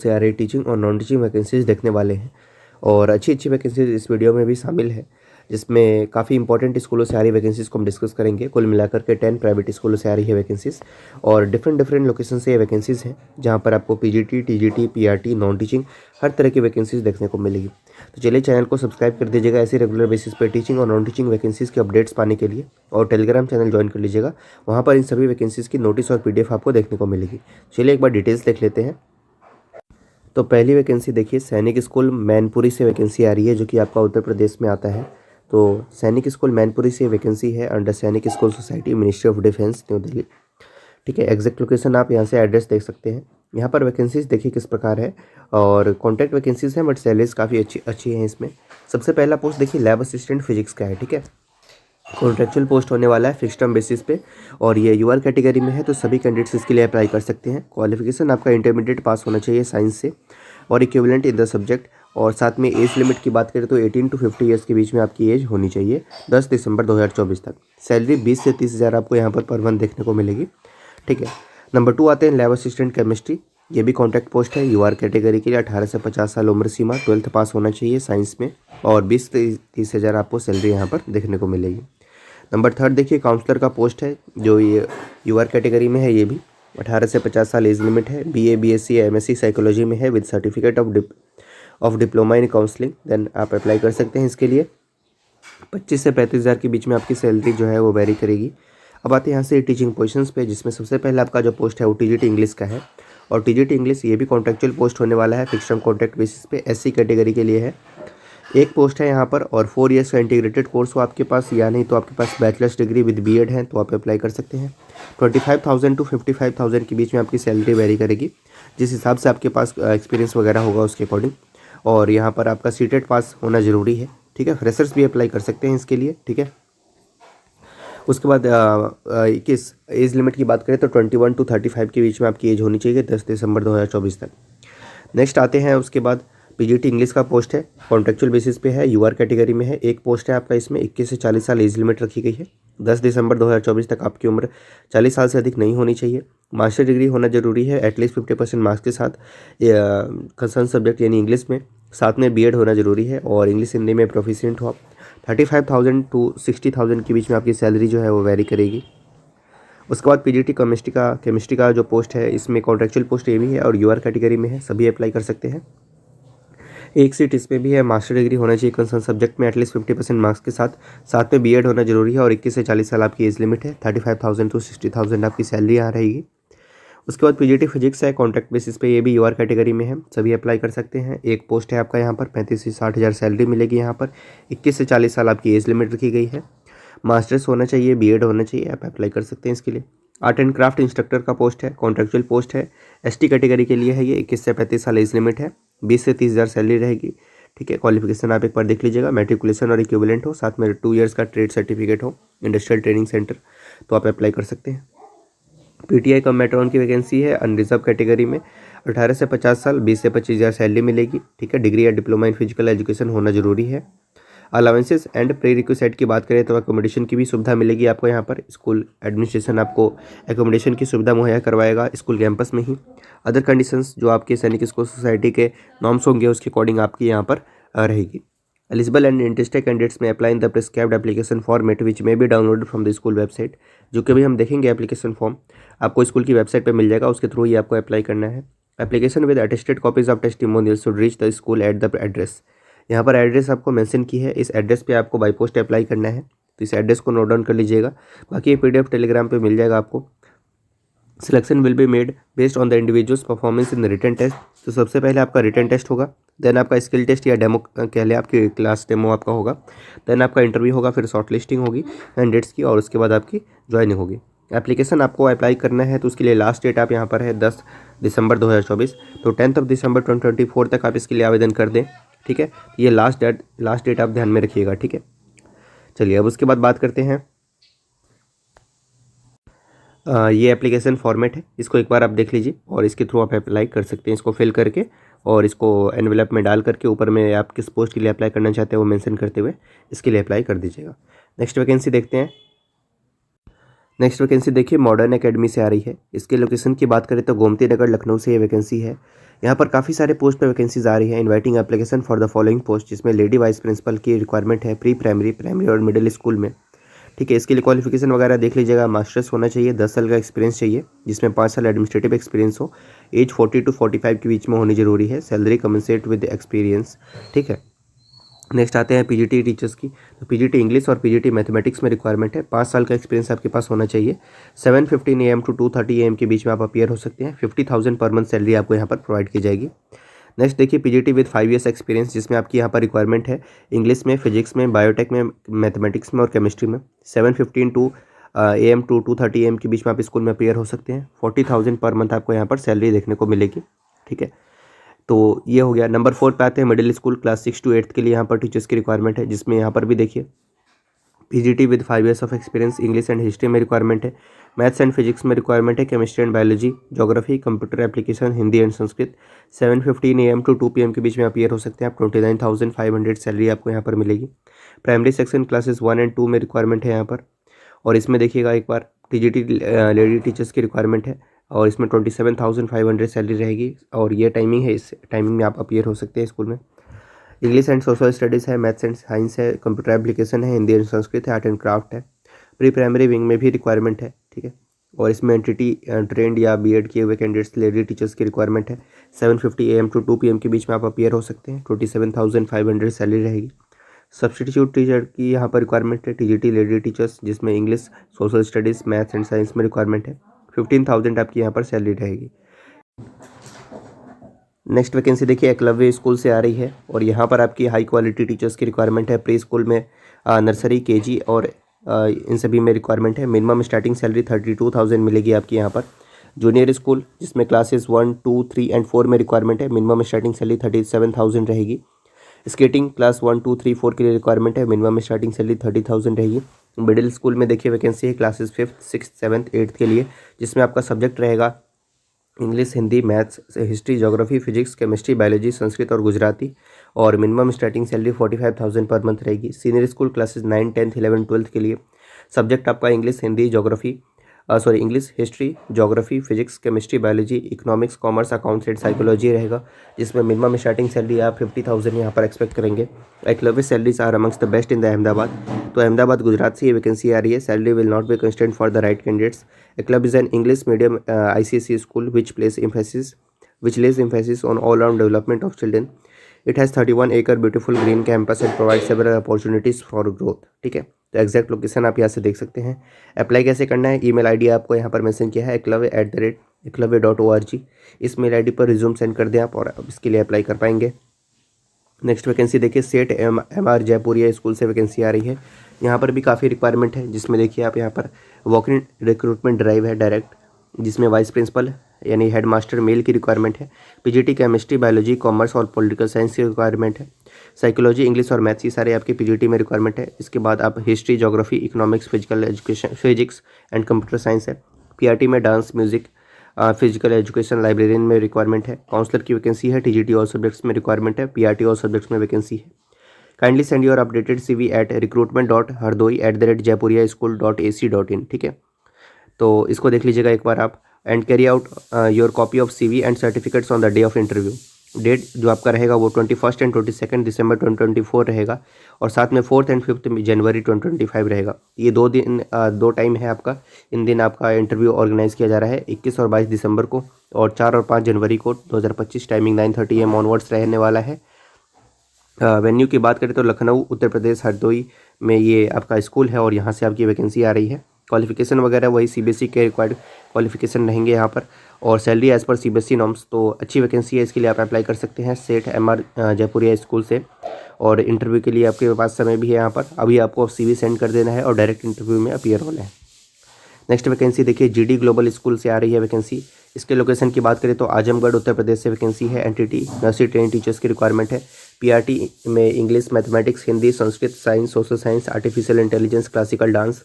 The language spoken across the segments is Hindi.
से आ रही टीचिंग और नॉन टीचिंग वैकेंसीज देखने वाले हैं और अच्छी अच्छी वैकेंसीज इस वीडियो में भी शामिल है, जिसमें काफ़ी इंपॉर्टेंट स्कूलों से आ रही वैकेंसीज को हम डिस्कस करेंगे। कुल मिलाकर के 10 प्राइवेट स्कूलों से आ रही है वैकेंसीज और डिफरेंट लोकेशन से ये वैकेंसीज हैं, जहाँ पर आपको PGT, TGT, PRT, non teaching हर तरह की वैकेंसीज देखने को मिलेगी। तो चलिए चैनल को सब्सक्राइब कर दीजिएगा ऐसे रेगुलर बेसिस पर टीचिंग और नॉन टीचिंग वैकेंसीज के अपडेट्स पाने के लिए, और टेलीग्राम चैनल ज्वाइन कर लीजिएगा। वहाँ पर इन सभी वैकेंसीज की नोटिस और पीडीएफ आपको देखने को मिलेगी। चलिए एक बार डिटेल्स देख लेते हैं। तो पहली वैकेंसी देखिए, सैनिक स्कूल मैनपुरी से वैकेंसी आ रही है, जो कि आपका उत्तर प्रदेश में आता है। तो सैनिक स्कूल मैनपुरी से वैकेंसी है अंडर सैनिक school society, ministry of defence, new Delhi. ठीक है, एग्जैक्ट लोकेशन आप यहाँ से एड्रेस देख सकते हैं। यहाँ पर वैकेंसीज देखिए किस प्रकार है, और कॉन्ट्रैक्ट वैकेंसीज हैं बट सैलरीज काफ़ी अच्छी हैं इसमें। सबसे पहला पोस्ट देखिए लैब असिस्टेंट फिजिक्स का है। ठीक है, कॉन्ट्रेक्चुअल पोस्ट होने वाला है फिक्स टर्म बेसिस पे, और ये यूआर कैटेगरी में है, तो सभी कैंडिडेट्स इसके लिए अप्लाई कर सकते हैं। क्वालिफिकेशन आपका इंटरमीडिएट पास होना चाहिए साइंस से और इक्विवेलेंट इन द सब्जेक्ट, और साथ में एज लिमिट की बात करें तो 18 to 50 ईयर्स के बीच में आपकी एज होनी चाहिए 10 दिसंबर 2024 तक। सैलरी 20 से 30 हज़ार आपको यहाँ पर मंथ देखने को मिलेगी। ठीक है, नंबर 2 आते हैं लैब असिस्टेंट केमिस्ट्री। ये भी कॉन्ट्रैक्ट पोस्ट है यूआर कैटेगरी के लिए। 18 से 50 साल उम्र सीमा, 12th पास होना चाहिए साइंस में, और 20 से 30 हज़ार आपको सैलरी यहाँ पर देखने को मिलेगी। नंबर 3 देखिए काउंसलर का पोस्ट है, जो ये यूआर कैटेगरी में है। ये भी 18 से 50 साल एज लिमिट है। बीए, बीएससी या एमएससी साइकोलॉजी में है with certificate of diploma in counselling, then आप अप्लाई कर सकते हैं इसके लिए। 25 से 35 हज़ार के बीच में आपकी सैलरी जो है वो वेरी करेगी। अब आते हैं यहाँ से टीचिंग पोजीशंस पे, जिसमें सबसे पहले आपका जो पोस्ट है वो टीजीटी इंग्लिश का है। और टीजीटी इंग्लिश ये भी कॉन्ट्रेक्चुअल पोस्ट होने वाला है फिक्स टर्म कॉन्ट्रैक्ट बेसिस पे, एससी कैटेगरी के लिए है। एक पोस्ट है यहाँ पर, और 4 ईयर्स का इंटीग्रेटेड कोर्स हो आपके पास, या नहीं तो आपके पास बैचलर्स डिग्री विद बीएड है तो आप अप्लाई कर सकते हैं। 25,000 to 55,000 के बीच में आपकी सैलरी वेरी करेगी, जिस हिसाब से आपके पास एक्सपीरियंस वगैरह होगा उसके अकॉर्डिंग। और यहाँ पर आपका सीटेट पास होना ज़रूरी है। ठीक है, फ्रेशर्स भी अप्लाई कर सकते हैं इसके लिए। ठीक है, उसके बाद 21 एज लिमिट की बात करें तो 21 to 35 के बीच में आपकी एज होनी चाहिए 10 दिसंबर 2024 तक। नेक्स्ट आते हैं उसके बाद पीजीटी इंग्लिश का पोस्ट है, कॉन्ट्रेक्चुअल बेसिस पे है, यूआर कैटेगरी में है। एक पोस्ट है आपका इसमें, 21 से 40 साल एज लिमिट रखी गई है। 10 दिसंबर 2024 तक आपकी उम्र 40 साल से अधिक नहीं होनी चाहिए। मास्टर डिग्री होना जरूरी है एटलीस्ट 50% मार्क्स के साथ कंसर्न सब्जेक्ट यानी इंग्लिश में। साथ में बीएड होना जरूरी है और इंग्लिश हिंदी में प्रोफिशिएंट हो आप। 35,000 to 60,000 के बीच में आपकी सैलरी जो है वो वेरी करेगी। उसके बाद पीजीटी केमिस्ट्री का जो पोस्ट है, इसमें कॉन्ट्रेक्चुअल पोस्ट ये भी है और यूआर कैटेगरी में है, सभी अप्लाई कर सकते हैं। एक सीट इसमें भी है, मास्टर डिग्री होना चाहिए कंसर्न सब्जेक्ट में एटलीस्ट 50% मार्क्स के साथ। साथ में बीएड होना जरूरी है और 21 से 40 साल आपकी एज लिमिट है। 35,000 to 60,000 आपकी सैलरी यहाँ रहेगी। उसके बाद पीजीटी फिजिक्स है, कॉन्ट्रैक्ट बेसिस पे, ये भी यूआर कैटेगरी में है, सभी अप्लाई कर सकते हैं। एक पोस्ट है आपका यहाँ पर, 35 से 60 हज़ार सैलरी मिलेगी यहाँ पर। 21 से 40 साल आपकी एज लिमिट रखी गई है। मास्टर्स होना चाहिए, बीएड होना चाहिए, आप अप्लाई कर सकते हैं इसके लिए। आर्ट एंड क्राफ्ट इंस्ट्रक्टर का पोस्ट है, कॉन्ट्रेक्चुअल पोस्ट है, एसटी कैटेगरी के लिए है ये। 21 से 35 साल एज लिमिट है, 20 से 30 हज़ार सैलरी रहेगी। ठीक है, क्वालिफिकेशन आप एक बार देख लीजिएगा, मैट्रिकुलेशन और इक्विवेलेंट हो, साथ में 2 ईयर्स का ट्रेड सर्टिफिकेट हो, इंडस्ट्रियल ट्रेनिंग सेंटर, तो आप अप्लाई कर सकते हैं। पीटीआई कम मेट्रॉन की वैकेंसी है अनरिजर्व कैटेगरी में। 18 से 50 साल, 20 से 25 हज़ार सैलरी मिलेगी। ठीक है, डिग्री या डिप्लोमा इन फिजिकल एजुकेशन होना जरूरी है। अलावेंसेस एंड प्री रिक्विजिट की बात करें तो अकोमोडेशन की भी सुविधा मिलेगी आपको यहाँ पर। स्कूल एडमिनिस्ट्रेशन आपको एकोमोडेशन की सुविधा मुहैया करवाएगा स्कूल कैंपस में ही। अदर कंडीशंस जो आपके सैनिक स्कूल सोसाइटी के नॉर्म्स होंगे उसके अकॉर्डिंग आपकी यहाँ पर रहेगी। Eligible and interested candidates may apply in the prescribed application format which may be downloaded from the school website, जो कि अभी हम देखेंगे एप्लीकेशन फॉर्म आपको स्कूल की वेबसाइट पर मिल जाएगा, उसके थ्रू ही आपको अप्लाई करना है। Application with attested copies of testimonial should reach the school at the address. यहाँ पर एड्रेस आपको मेंशन की है, इस एड्रेस पे आपको बाई पोस्ट अप्लाई करना है, तो इस एड्रेस को नोट डाउन कर लीजिएगा। बाकी ये पीडीएफ टेलीग्राम पे मिल जाएगा आपको। Selection will be made based on the individual's performance in the written test. तो सबसे पहले आपका रिटन टेस्ट होगा, देन आपका स्किल टेस्ट या डेमो कह लें, आपकी क्लास डेमो आपका होगा, देन आपका इंटरव्यू होगा, फिर शॉर्ट लिस्टिंग होगी कैंडिडेट्स की, और उसके बाद आपकी ज्वाइनिंग होगी। एप्लीकेशन आपको अप्लाई करना है तो उसके लिए लास्ट डेट आप यहाँ पर है 10 दिसंबर 2024, तो 10 दिसंबर 2024 तक आप इसके लिए आवेदन कर दें। ठीक है, ये लास्ट डेट आप ध्यान में रखिएगा। ठीक है, चलिए अब उसके बाद बात करते हैं। ये एप्लीकेशन फॉर्मेट है, इसको एक बार आप देख लीजिए और इसके थ्रू आप अप्लाई कर सकते हैं। इसको फिल करके और इसको एनवेलप में डाल करके ऊपर में आप किस पोस्ट के लिए अप्लाई करना चाहते हैं वो मेंशन करते हुए इसके लिए अप्लाई कर दीजिएगा। नेक्स्ट वैकेंसी देखते हैं। नेक्स्ट वैकेंसी देखिए मॉडर्न एकेडमी से आ रही है। इसके लोकेशन की बात करें तो गोमती नगर लखनऊ से ये वैकेंसी है। यहाँ पर काफ़ी सारे पोस्ट पे वैकेंसीज आ रही है। Inviting application for the following post, जिसमें लेडी वाइस प्रिंसिपल की रिक्वायरमेंट है प्री प्राइमरी, प्राइमरी और मिडिल स्कूल में। ठीक है, इसके लिए क्वालिफिकेशन वगैरह देख लीजिएगा। मास्टर्स होना चाहिए, 10 साल का एक्सपीरियंस चाहिए, जिसमें 5 साल एडमिनिस्ट्रेटिव एक्सपीरियंस हो। एज 40 to 45 के बीच में होनी जरूरी है। Salary commensurate with experience. ठीक है, नेक्स्ट आते हैं पीजीटी टीचर्स की। तो पीजीटी इंग्लिश और पीजीटी मैथमेटिक्स में रिक्वायरमेंट है। 5 साल का एक्सपीरियंस आपके पास होना चाहिए। 7:15 AM to 2:30 AM के बीच में आप अपीयर हो सकते हैं। 50,000 पर मंथ सैलरी आपको यहाँ पर प्रोवाइड की जाएगी। नेक्स्ट देखिए पीजीटी विद 5 years एक्सपीरियंस, जिसमें आपकी यहाँ पर रिक्वायरमेंट है इंग्लिश में, फिजिक्स में, बायोटेक में, मैथमेटिक्स में और केमिस्ट्री में। 7:15 AM to 2:30 AM के बीच में आप स्कूल में अपीयर हो सकते हैं। 40,000 पर मंथ आपको यहाँ पर सैलरी देखने को मिलेगी। ठीक है, तो ये हो गया। नंबर 4 पे आते हैं मिडिल स्कूल क्लास 6 to 8 के लिए यहाँ पर टीचर्स की रिक्वायरमेंट है, जिसमें यहाँ पर भी देखिए PGT with 5 years of experience, English and history में रिक्वायरमेंट है, मैथ्स एंड फिजिक्स में रिक्वायरमेंट है, chemistry and biology, geography, computer application, Hindi and Sanskrit. 7:15 AM to 2 PM के बीच में अपीयर हो सकते हैं आप। 29,500 सैलरी आपको यहाँ पर मिलेगी। प्राइमरी सेक्शन क्लासेस 1 and 2 में रिक्वायरमेंट है यहाँ पर। और इसमें देखिएगा एक बार टीजीटी लेडी टीचर्स की रिक्वायरमेंट है, और इसमें 27,500 सैलरी रहेगी, और ये टाइमिंग है, इस टाइमिंग में आप अपीयर हो सकते हैं स्कूल में। इंग्लिश एंड सोशल स्टडीज़ है, मैथ्स एंड साइंस है, कंप्यूटर एप्लीकेशन है, हिंदी एंड संस्कृत है, आर्ट एंड क्राफ्ट है। प्री प्राइमरी विंग में भी रिक्वायरमेंट है। ठीक है, और इसमें एंटिटी ट्रेंड या बीएड किए हुए कैंडिडेट्स लेडी टीचर्स की रिक्वायरमेंट है। 7:50 AM to 2 PM के बीच में आप अपीयर हो सकते हैं। 27,500 सैलरी रहेगी। सब्सटीट्यूट टीचर की यहाँ पर रिक्वायरमेंट है टीजीटी लेडी टीचर्स, जिसमें English, social studies, maths and science में रिक्वायरमेंट है। 15,000 आपकी यहाँ पर सैलरी रहेगी। नेक्स्ट वैकेंसी देखिए एकलव्य स्कूल से आ रही है, और यहाँ पर आपकी हाई क्वालिटी टीचर्स की रिक्वायरमेंट है। प्री स्कूल में, नर्सरी, केजी और इन सभी में रिक्वायरमेंट है। मिनिमम स्टार्टिंग सैलरी 32,000 मिलेगी आपकी यहाँ पर। जूनियर स्कूल, जिसमें क्लासेस 1, 2, 3 and 4 में रिक्वायरमेंट है, मिनिमम स्टार्टिंग सैलरी 37,000 रहेगी। स्केटिंग क्लास 1, 2, 3, 4 के लिए रिक्वायरमेंट है, मिनिमम स्टार्टिंग सैलरी 30,000 रहेगी। मिडिल स्कूल में देखिए वैकेंसी है classes 5th, 6th, 7th, 8th के लिए, जिसमें आपका सब्जेक्ट रहेगा English, Hindi, maths, history, geography, physics, chemistry, biology, Sanskrit और गुजराती, और minimum starting salary 45,000 per month रहेगी। Senior school classes 9, 10th, 11th, 12th के लिए सब्जेक्ट आपका English, Hindi, geography, English, history, geography, physics, chemistry, biology, economics, commerce, accounts and psychology रहेगा, जिसमें मिनिमम स्टार्टिंग सैलरी आप 50,000 यहाँ पर एक्सपेक्ट करेंगे। Eklavya salaries are amongst the best in the Ahmedabad. तो अहमदाबाद गुजरात से ये वैकेंसी आ रही है। Salary will not be constant for the right candidates. Eklavya is an English medium ICSE school which lays emphasis on all-round development of children. It has 31-acre beautiful green campus and provides several opportunities for growth. ठीक है, तो एग्जैक्ट लोकेशन आप यहाँ से देख सकते हैं। अप्लाई कैसे करना है, ईमेल आईडी आपको यहाँ पर मेंशन किया है eklavya@eklavya.org। इस मेल आईडी पर रिज्यूम सेंड कर दें आप, और इसके लिए अप्लाई कर पाएंगे। नेक्स्ट वैकेंसी देखिए सेठ MR जयपुरिया स्कूल से वैकेंसी आ रही है। यहाँ पर भी काफ़ी रिक्वायरमेंट है, जिसमें देखिए आप यहाँ पर वॉक इन रिक्रूटमेंट ड्राइव है डायरेक्ट, जिसमें वाइस प्रिंसिपल यानी हेड मास्टर मेल की रिक्वायरमेंट है। पीजीटी केमिस्ट्री, बायोलॉजी, कॉमर्स और पॉलिटिकल साइंस की रिक्वायरमेंट है। साइकोलॉजी, इंग्लिश और मैथ्स, ये सारे आपके पीजीटी में रिक्वायरमेंट है। इसके बाद आप history, geography, economics, physical education, physics and computer science है। पीआरटी में dance, music, physical education, librarian में रिक्वायरमेंट है। काउंसलर की वैकेंसी है। टीजीटी और सब्जेक्ट्स में रिक्वायरमेंट है। पीआरटी और सब्जेक्ट्स में वैकेंसी है। Kindly send your updated CV at recruitment.hardoi@jaipuria.school.ac.in। ठीक है, तो इसको देख लीजिएगा एक बार आप, and carry out your copy of CV and certificates on the day of interview. Date जो आपका रहेगा वो 21 and 22 दिसंबर 2024 रहेगा, और साथ में 4th and 5th जनवरी 2025 रहेगा। ये 2 दिन 2 टाइम है आपका। इन दिन आपका इंटरव्यू ऑर्गेनाइज किया जा रहा है 21 और 22 दिसंबर को, और 4 और 5 जनवरी को 2025। टाइमिंग 9:30 AM ऑनवर्ड्स रहने वाला है। वेन्यू की बात करें तो लखनऊ, उत्तर प्रदेश, हरदोई में ये आपका स्कूल है, और यहाँ से आपकी वैकेंसी आ रही है। क्वालिफिकेशन वगैरह वही CBSE के रिक्वायर्ड क्वालिफिकेशन रहेंगे यहाँ पर, और salary as per CBSE norms. तो अच्छी वैकेंसी है, इसके लिए आप अप्लाई कर सकते हैं सेठ MR जयपुरिया स्कूल से। और इंटरव्यू के लिए आपके पास समय भी है यहाँ पर। अभी आपको CV सेंड कर देना है और डायरेक्ट इंटरव्यू में अपीयर होना है। नेक्स्ट वैकेंसी देखिए GD ग्लोबल स्कूल से आ रही है वैकेंसी। इसके लोकेशन की बात करें तो आजमगढ़, उत्तर प्रदेश से वैकेंसी है। एंटिटी नर्सरी ट्रेन टीचर्स की रिक्वायरमेंट है। PRT में English, mathematics, Hindi, Sanskrit, science, social science, artificial intelligence, classical dance,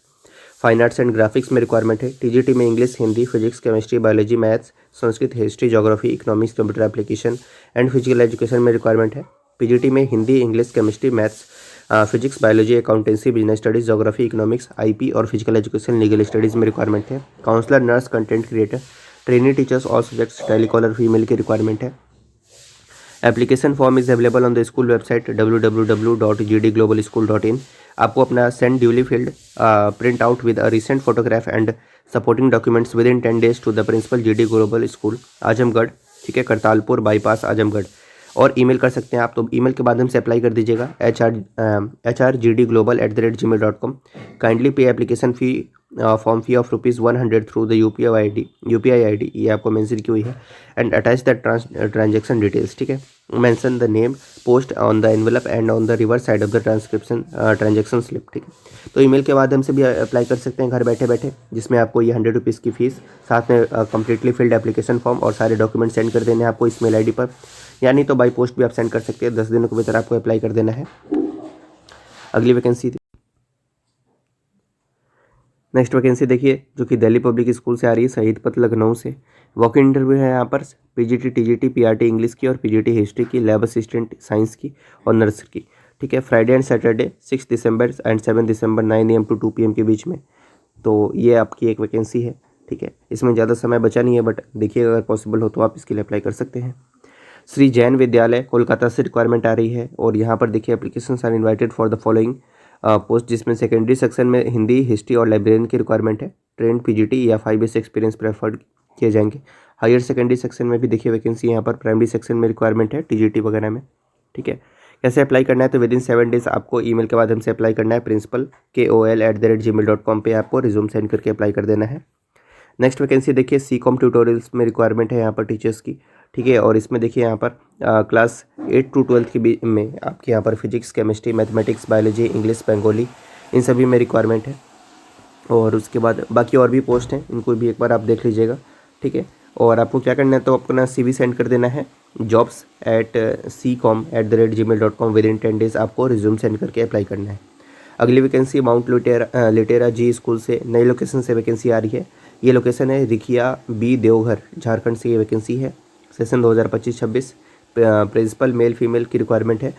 fine arts and graphics में रिक्वायरमेंट है। TGT में English, Hindi, physics, chemistry, biology, maths, Sanskrit, history, geography, economics, computer application and physical education में रिक्वायरमेंट है। PGT में Hindi, English, chemistry, maths, physics, biology, accountancy, business studies, geography, economics, IP और फिजिकल एजुकेशन, लीगल स्टडीज़ में रिक्वायरमेंट है। Counsellor, nurse, content creator, training teachers, all subjects, telecaller female की रिक्वायरमेंट है। Application form is available on the school website www.gdglobalschool.in। आपको अपना send duly filled print out with a recent photograph and supporting documents within 10 days to the principal GD global school Azamgarh, ठीक है, करतालपुर बाईपास आजमगढ़। और ईमेल कर सकते हैं आप, तो ईमेल के माध्यम से अप्लाई कर दीजिएगा hrgdglobal@gmail.com। काइंडली पे application fee form fee of ₹100 through the UPI ID ये आपको मेंशन की हुई है। And attach the transaction details, ठीक है, mention the name post on the envelope and on the reverse side of the transaction slip, ठीक है। तो ईमेल के माध्यम से भी अप्लाई कर सकते हैं घर बैठे बैठे, जिसमें आपको ये ₹100 की फ़ीस, साथ में कम्प्लीटली फिल्ड एप्लीकेशन फॉर्म और सारे डॉक्यूमेंट सेंड कर देने हैं आपको इस मेल ID पर, यानी तो बाई पोस्ट भी आप सेंड कर सकते हैं। 10 दिनों के भीतर आपको अप्लाई कर देना है। अगली वैकेंसी, नेक्स्ट वैकेंसी देखिए, जो कि दिल्ली पब्लिक स्कूल से आ रही है, शहीद पथ लखनऊ से। वॉक इन इंटरव्यू है यहाँ पर PGT TGT PRT इंग्लिश की और PGT हिस्ट्री की, लैब असिस्टेंट साइंस की और नर्सरी की, ठीक है। Friday and Saturday 6 December and 7 December 9 AM to 2 PM के बीच में। तो ये आपकी एक वैकेंसी है, ठीक है। इसमें ज़्यादा समय बचा नहीं है, बट देखिए अगर पॉसिबल हो तो आप इसके लिए अप्लाई कर सकते हैं। श्री जैन विद्यालय कोलकाता से रिक्वायरमेंट आ रही है, और यहाँ पर देखिए application are invited for the following post, जिसमें सेकेंडरी सेक्शन में हिंदी, हिस्ट्री और लाइब्रेरियन की रिक्वायरमेंट है। ट्रेंड PGT या 5 years एक्सपीरियंस प्रेफर्ड किए जाएंगे। हायर सेकेंडरी सेक्शन में भी देखिए वैकेंसी यहाँ पर, प्राइमरी सेक्शन में रिक्वायरमेंट है TGT वगैरह में, ठीक है। कैसे अप्लाई करना है, तो विद इन 7 days आपको ईमेल के माध्यम से अप्लाई करना है। प्रिंसिपल KOL@gmail.com पे आपको रिज्यूम सेंड करके अप्लाई कर देना है। नेक्स्ट वैकेंसी देखिए, CCOM ट्यूटोरियल्स में रिक्वायरमेंट है यहाँ पर टीचर्स की, ठीक है। और इसमें देखिए यहाँ पर क्लास 8 to 12 के बीच में आपके यहाँ पर physics, chemistry, mathematics, biology, English, Bengali, इन सभी में रिक्वायरमेंट है। और उसके बाद बाकी और भी पोस्ट हैं, इनको भी एक बार आप देख लीजिएगा, ठीक है। और आपको क्या करना है, तो अपना CV सेंड कर देना है jobs@ccom@gmail.com। विद इन 10 days आपको रिज्यूम सेंड करके अप्लाई करना है। अगली वैकेंसी माउंट लिटेरा जी स्कूल से नई लोकेशन से वैकेंसी आ रही है। ये लोकेशन है रिखिया B देवघर, झारखंड से ये वैकेंसी है। सेशन 2025-26, प्रिंसिपल मेल फीमेल की रिक्वायरमेंट है,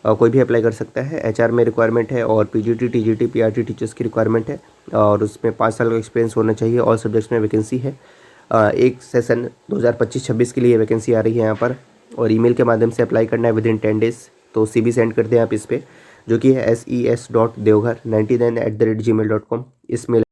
कोई भी अप्लाई कर सकता है। HR में रिक्वायरमेंट है, और PGT TGT PRT टीचर्स की रिक्वायरमेंट है, और उसमें 5 साल का एक्सपीरियंस होना चाहिए। ऑल सब्जेक्ट्स में वैकेंसी है। एक सेशन 2025-26 के लिए वैकेंसी आ रही है यहाँ पर, और ईमेल के माध्यम से अप्लाई करना है विद इन 10 days। तो CV सेंड कर दें आप इस पर, जो कि है ses.devghar99@gmail.com इस मेल।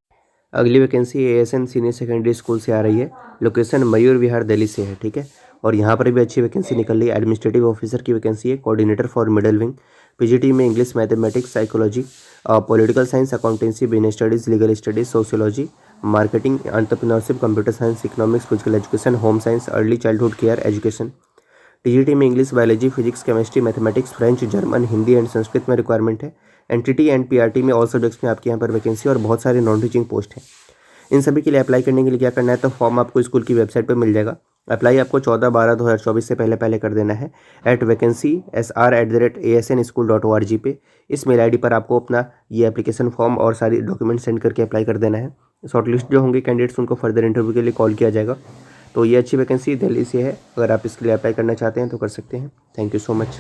अगली vacancy ASN senior secondary school से आ रही है। लोकेशन मयूर विहार दिल्ली से है, ठीक है। और यहाँ पर भी अच्छी वैकेंसी निकल रही है। एडमिनिस्ट्रेटिव ऑफिसर की वैकेंसी है, coordinator for middle wing. PGT में English, mathematics, psychology, political science, accountancy, business studies, legal studies, sociology, marketing, entrepreneurship, computer science, economics, physical education, home science, early childhood care education. TGT में English, biology, physics, chemistry, mathematics, French, German, Hindi and Sanskrit में रिक्वायरमेंट है। NTT एंड PRT में ऑल सब्जेक्ट्स में आपके यहाँ पर वैकेंसी, और बहुत सारे नॉन टीचिंग पोस्ट हैं। इन सभी के लिए अप्लाई करने के लिए क्या करना है, तो फॉर्म आपको स्कूल की वेबसाइट पर मिल जाएगा। अप्लाई आपको 14/12/2024 से पहले कर देना है @vacancy@asnschool.org पे। इस मेल ID पर आपको अपना ये एप्लीकेशन फॉर्म और सारी डॉक्यूमेंट सेंड करके अप्लाई कर देना है। शॉर्टलिस्ट जो होंगे कैंडिडेट्स, उनको फर्दर इंटरव्यू के लिए कॉल किया जाएगा। तो ये अच्छी वैकेंसी दिल्ली से है, अगर आप इसके लिए अप्लाई करना चाहते हैं तो कर सकते हैं। Thank you so much.